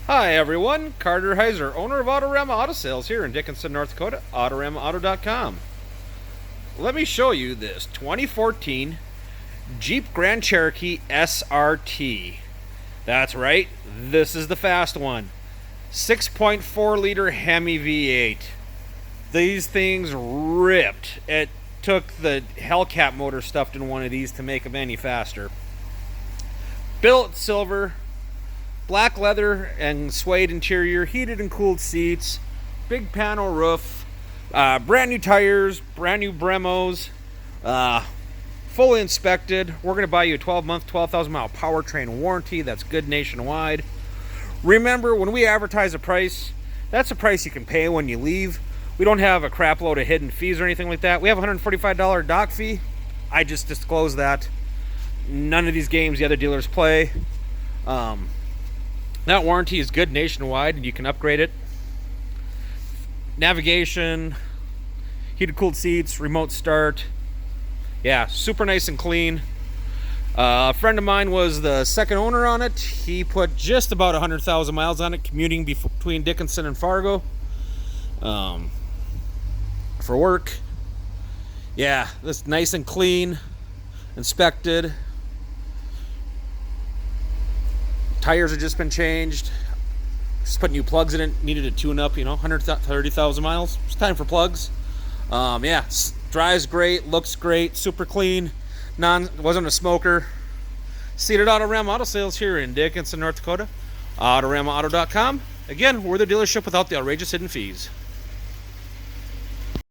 Hi everyone, Carter Heiser, owner of Autorama Auto Sales here in Dickinson, North Dakota, AutoramaAuto.com. Let me show you this 2014 Jeep Grand Cherokee SRT. That's right, this is the fast one. 6.4 liter Hemi V8. These things ripped. It took the Hellcat motor stuffed in one of these to make them any faster. Billet silver, black leather and suede interior, heated and cooled seats, big panel roof, brand new tires, brand new Bremos, fully inspected. We're going to buy you a 12-month, 12,000 mile powertrain warranty that's good nationwide. Remember, when we advertise a price, that's a price you can pay when you leave. We don't have a crap load of hidden fees or anything like that. We have a $145 dock fee. I just disclosed that. None of these games the other dealers play. That warranty is good nationwide, and you can upgrade it. Navigation, heated cooled seats, remote start. Yeah, super nice and clean. A friend of mine was the second owner on it. He put just about 100,000 miles on it, commuting between Dickinson and Fargo for work. Yeah, this nice and clean, inspected. Tires have just been changed. Just put new plugs in it. Needed a tune-up, 130,000 miles. It's time for plugs. Yeah, drives great, looks great, super clean. Wasn't a smoker. Seated Autorama Auto Sales here in Dickinson, North Dakota. AutoramaAuto.com. Again, we're the dealership without the outrageous hidden fees.